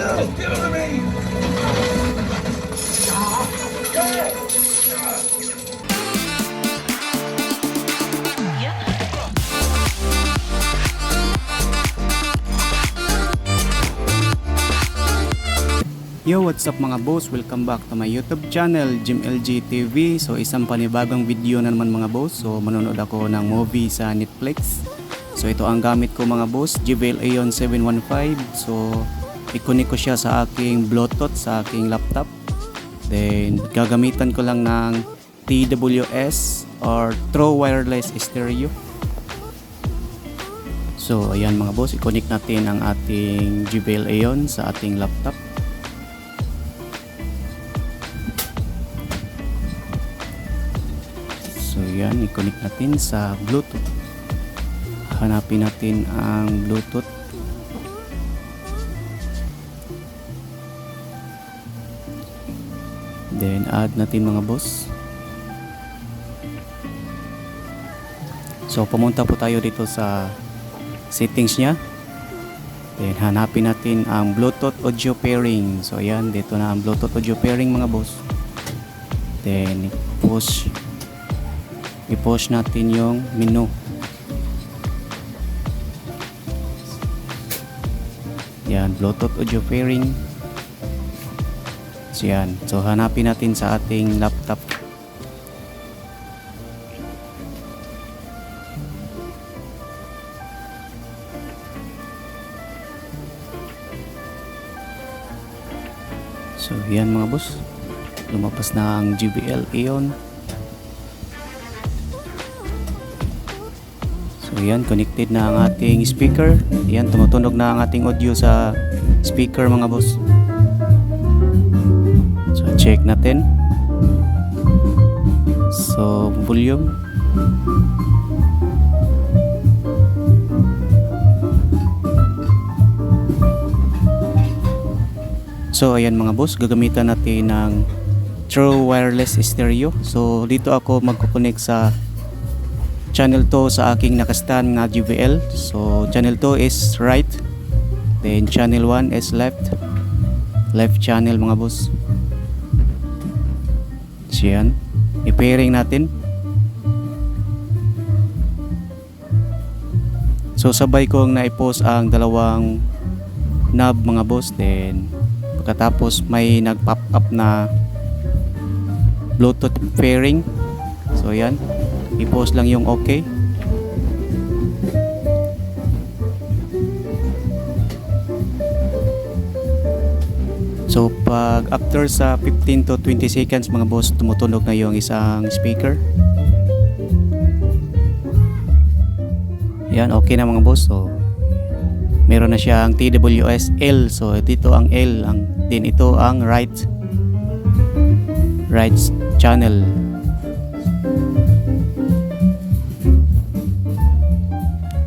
Give it to me! Yo, what's up mga boss? Welcome back to my YouTube channel, Jim LG TV. So isang panibagong video na naman mga boss. So manonood ako ng movie sa Netflix. So ito ang gamit ko mga boss, JBL Aeon 715. So i-connect ko siya sa aking Bluetooth, sa aking laptop. Then gagamitan ko lang ng TWS or True Wireless Stereo. So ayan mga boss, i-connect natin ang ating JBL Aeon sa ating laptop. So yan, i-connect natin sa Bluetooth. Hanapin natin ang Bluetooth. Then add natin mga boss. So pumunta po tayo dito sa settings nya. Then hanapin natin ang Bluetooth audio pairing. So yan, dito na ang Bluetooth audio pairing mga boss. Then i-push natin yung menu. Yan, Bluetooth audio pairing. So yan, so hanapin natin sa ating laptop. So yan mga boss, lumabas na ang JBL Aeon. So yan, connected na ang ating speaker. Yan, tumutunog na ang ating audio sa speaker mga boss. So check natin. So volume. So ayan mga boss, gagamitan natin ng True Wireless Stereo. So dito ako magko-connect sa channel 2 sa aking nakastand na JBL. So channel 2 is right, then channel 1 is left channel mga boss. So yan, i-pairing natin. So sabay kong na-post ang dalawang knob mga boss. Then pagkatapos may nag-pop up na Bluetooth pairing. So yan, i-post lang yung okay. So pag after sa 15 to 20 seconds mga boss, tumutunog na yung isang speaker. Yan, okay na mga boss. So meron na siyang TWS L. So dito ang L, din ito ang right channel.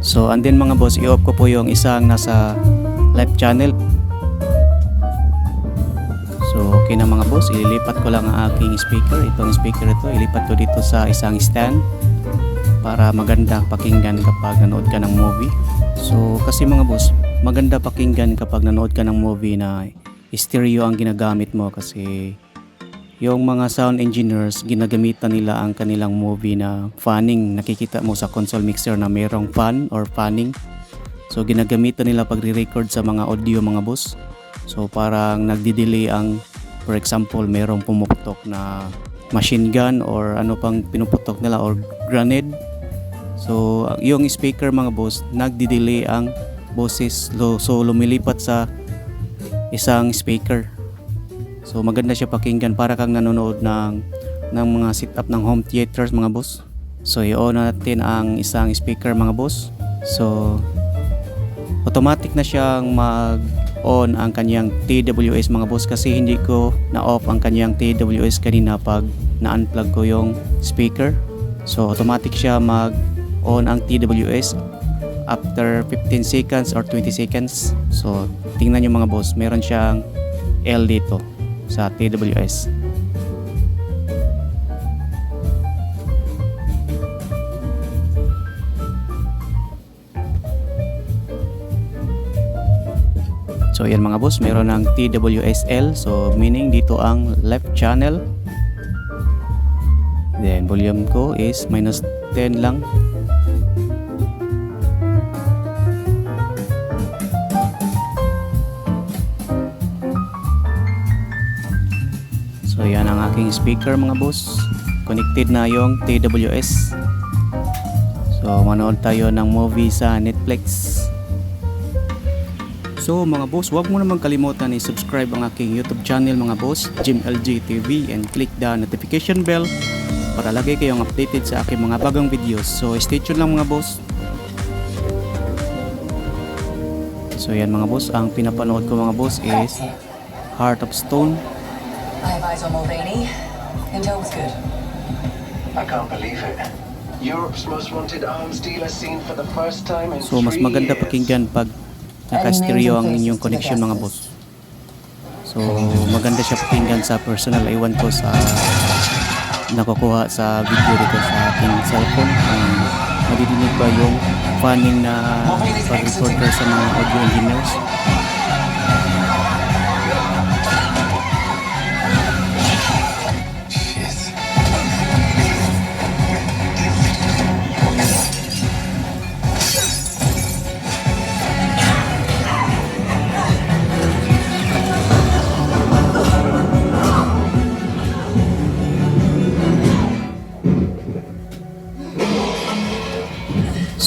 So and then mga boss, i-off ko po yung isang nasa left channel. So okay na mga boss, ililipat ko lang ang aking speaker. Itong speaker ito, ilipat ko dito sa isang stand para maganda pakinggan kapag nanood ka ng movie. So kasi mga boss, maganda pakinggan kapag nanood ka ng movie na stereo ang ginagamit mo, kasi yung mga sound engineers, ginagamitan nila ang kanilang movie na fanning. Nakikita mo sa console mixer na mayroong fan or fanning. So ginagamitan nila pag re-record sa mga audio mga boss. So parang nagdi-delay ang, for example, mayroong pumuputok na machine gun or ano pang pinuputok nila or grenade. So yung speaker mga boss, nagdi-delay ang boses. So lumilipat sa isang speaker. So maganda siya pakinggan, para kang nanonood ng mga setup ng home theaters mga boss. So i-on natin ang isang speaker mga boss. So automatic na siyang mag-on ang kanyang TWS mga boss, kasi hindi ko na-off ang kanyang TWS kanina pag na-unplug ko yung speaker. So automatic siya mag-on ang TWS after 15 seconds or 20 seconds. So tingnan nyo mga boss, meron siyang L dito sa TWS. So yan mga boss, meron ng TWSL, so meaning dito ang left channel. Then volume ko is -10 lang. So yan ang aking speaker mga boss. Connected na yung TWS. So manood tayo ng movie sa Netflix. So mga boss, huwag mo naman kalimutan i-subscribe ang aking YouTube channel mga boss, Jim LG TV, and click the notification bell para lagi kayong updated sa aking mga bagong videos. So stay tuned lang mga boss. So yan mga boss, ang pinapanood ko mga boss is Heart of Stone. I have eyes on Mulvaney. Intel was good. I can't believe it. Europe's most wanted arms dealer seen for the first time in 3 years. So mas maganda pakinggan pag naka-stereo ang inyong connection mga boss. So maganda siya pakinggan sa personal. Iwan ko sa nakukuha sa video dito sa ating cellphone. Madidinig ba yung fanning na pag-recorder sa mga audio engineers?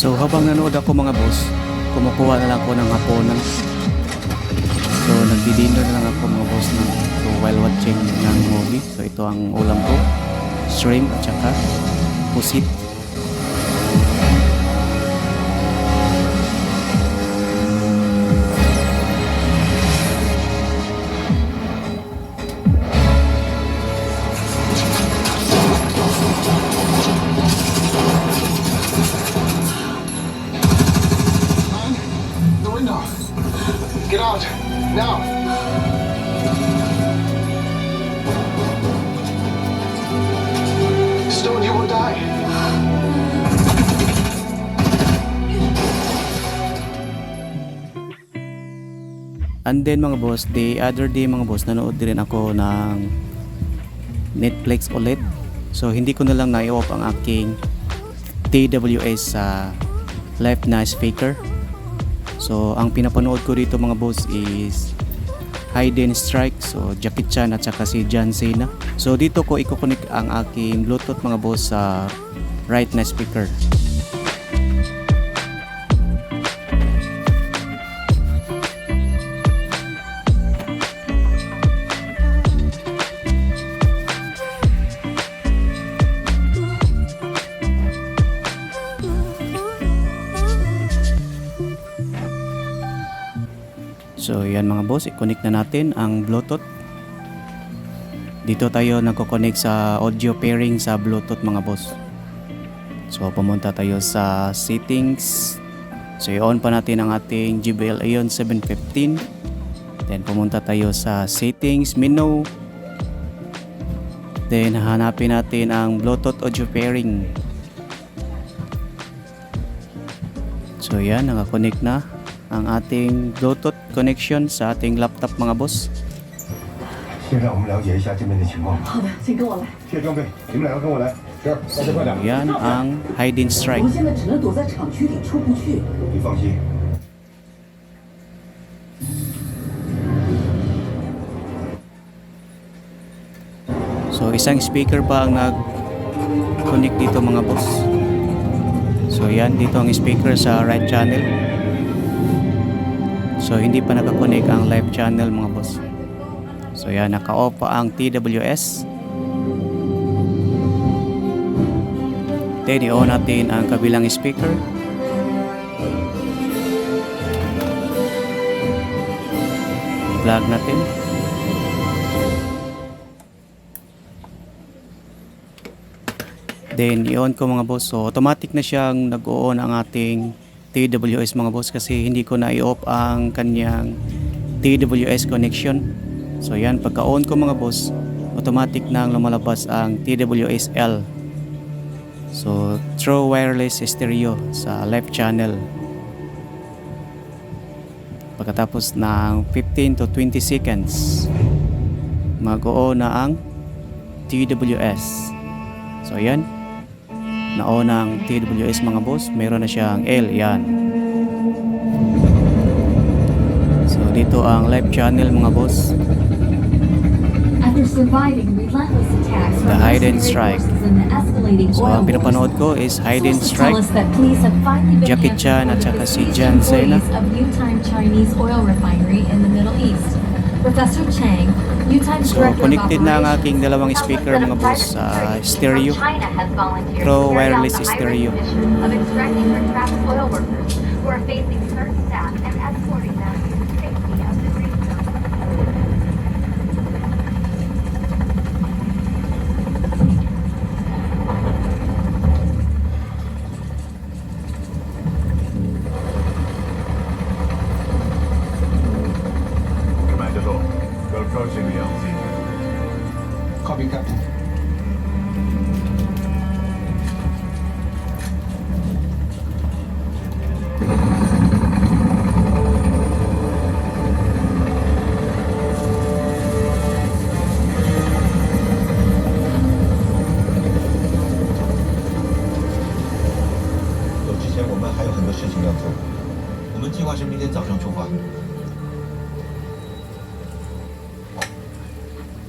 So habang nanood ako mga boss, kumukuha na lang ako ng hapunan. So nagdi-dinner na lang ako mga boss while watching ng movie. So ito ang ulam ko, shrimp at saka pusit. Get out! Now! Stone, you will die! And then mga boss, the other day mga boss, nanood din ako ng Netflix ulit. So hindi ko na lang na-off ang aking TWS sa left na speaker. So ang pinapanood ko dito mga boss is Hidden Strike, so Jackie Chan at saka si John Cena. So dito ko i-connect ang aking Bluetooth mga boss sa right na speaker. So yan mga boss, i-connect na natin ang Bluetooth. Dito tayo nagko-connect sa audio pairing sa Bluetooth mga boss. So pumunta tayo sa settings. So i-on pa natin ang ating JBL Aeon 715. Then pumunta tayo sa settings menu. Then hanapin natin ang Bluetooth audio pairing. So yan, naka-connect na ang ating Bluetooth connection sa ating laptop mga boss. 先让我们了解一下这边的情况。好的，请跟我来。谢谢装备，你们两个跟我来。这儿，大家快点。 Yan ang Hidden 我 Strike. 们现在只能躲在厂区里，出不去。你放心。 So isang speaker pa ang nag-connect dito mga boss. So yan, dito ang speaker sa right channel. So hindi pa naka-connect ang left channel mga boss. So yan, naka-off pa ang TWS. Then i-on natin ang kabilang speaker. Plug natin. Then i-on ko mga boss. So automatic na siyang nag-on ang ating TWS mga boss kasi hindi ko na i-off ang kanyang TWS connection. So yan, pagka-on ko mga boss, automatic na lumalabas ang TWSL. So true wireless stereo sa left channel. Pagkatapos ng 15 to 20 seconds, mag-o na ang TWS. So ayan, nauna ang TWS mga boss. Meron na siyang L, yan. So dito ang live channel mga boss. After surviving relentless attacks The from Hide and mercenary Strike. forces and the escalating So oil ang pinapanood wars, ko is Hide and sources Strike. tell us that police have finally been Jackie Chan at saka si John Cena. of Yutime Chinese oil refinery in the Middle East. Professor Chang, Yutime's So director of connected na ang operations, aking dalawang tells us speaker that a mga boss private sa security stereo. from China has volunteered Pro to carry out wireless the high-risk stereo. mission of extracting her trapped oil workers who are facing certain staff and escorting them to the safety of the green zone. Commander Law, we're approaching the LZ. Copy, Captain.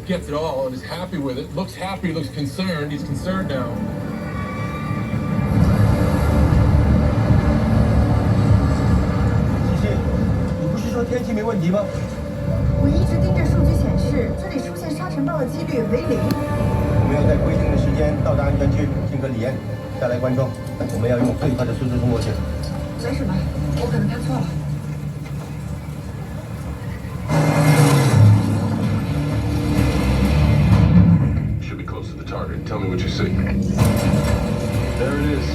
Gets it all and is happy with it. Looks happy, looks concerned. He's concerned now. 谢谢，你不是说天气没问题吗？我一直盯着数据显示，这里出现沙尘暴的几率为零。我们要在规定的时间到达安全区，尽可李岩。再来观众，我们要用最快的速度冲过去。没什么，我可能看错了。 Should be close to the target. Tell me what you see. There it is.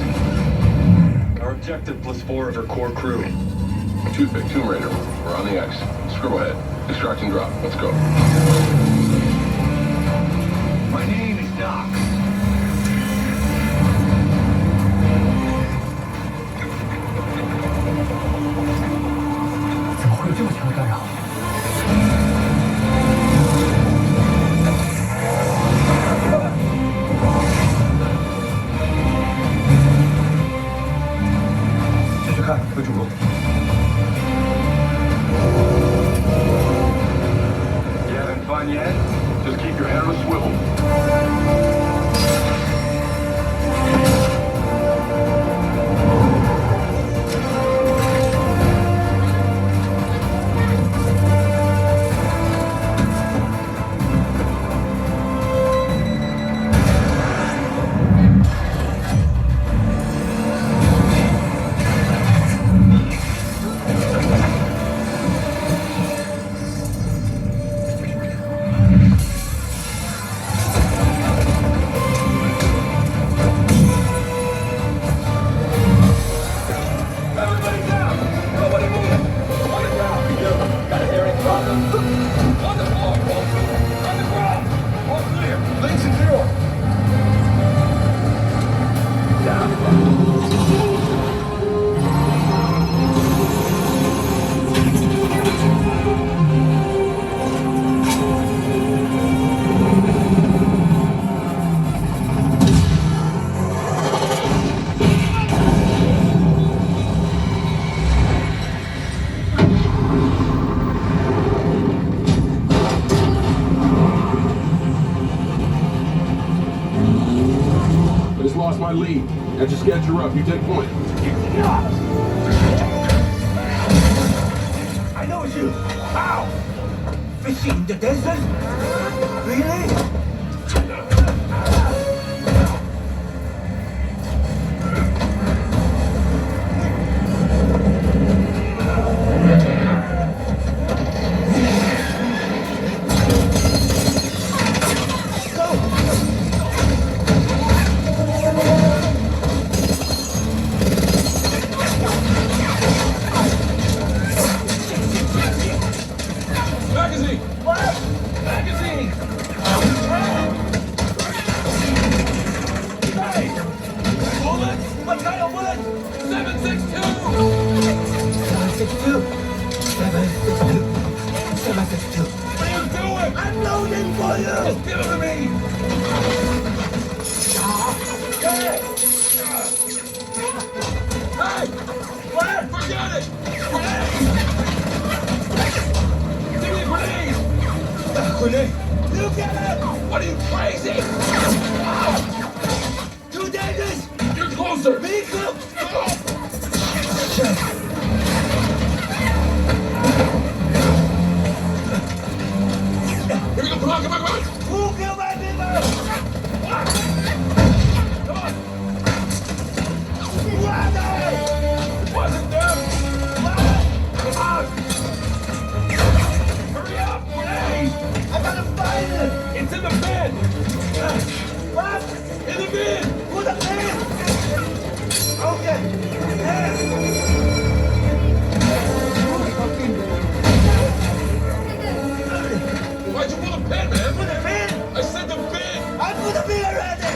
Our objective plus 4 of our core crew. Toothpick, Tomb Raider. We're on the X. Scribblehead. Extract and drop. Let's go. My name is Doc. You having fun yet? Just keep your head on a swivel. I just lost my lead. Now just get her up. You take point. I know it's you. How? Fishing in the desert? Really? Magazine! Magazine! loading for you! Just give it to me! Hey! What? Forget it! Grenade! Give me a grenade! Grenade? You get it! What are you, crazy? Too dangerous! You're closer! Me too! Here we go, come on, come on, come on! Who killed my people? Come on! What? It wasn't them! Come on! Hurry up, grenade! I gotta find it! It's in the bin! What? In the bin! Who's the bin? Okay! Why'd you pull the pin, man? Put the pin? I said the pin! I put the pin already!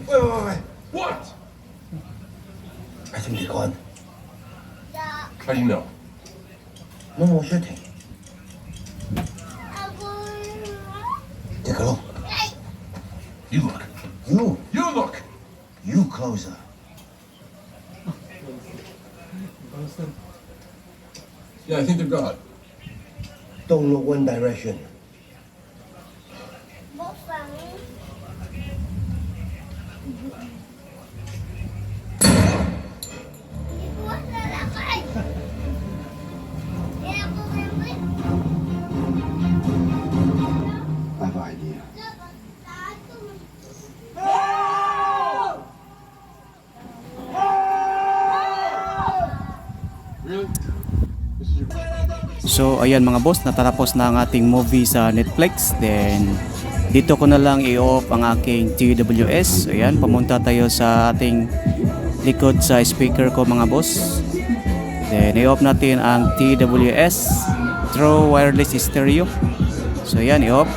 Wait. What? I think they're gone. How do you know? No more shooting. Take a look. You look. You. You look! You closer. Yeah, I think they're gone. Don't look one direction. I have an idea. Really? So ayan mga boss, natatapos na ang ating movie sa Netflix. Then dito ko na lang i-off ang aking TWS. Ayan, pamunta tayo sa ating likod sa speaker ko mga boss. Then i-off natin ang TWS through wireless stereo. So ayan, i-off.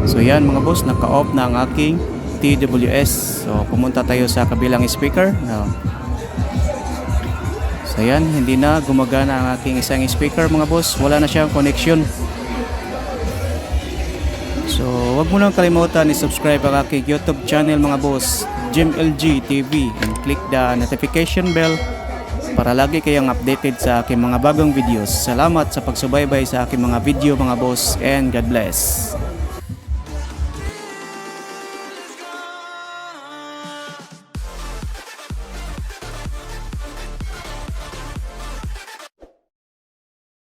So ayan mga boss, naka-off na ang aking TWS. So pumunta tayo sa kabilang speaker. So ayan, hindi na gumagana ang aking isang speaker mga boss. Wala na siyang connection. So wag mo nang kalimutan i-subscribe ang aking YouTube channel mga boss, JimLG TV, and click the notification bell para lagi kayong updated sa aking mga bagong videos. Salamat sa pagsubaybay sa aking mga video mga boss, and God bless.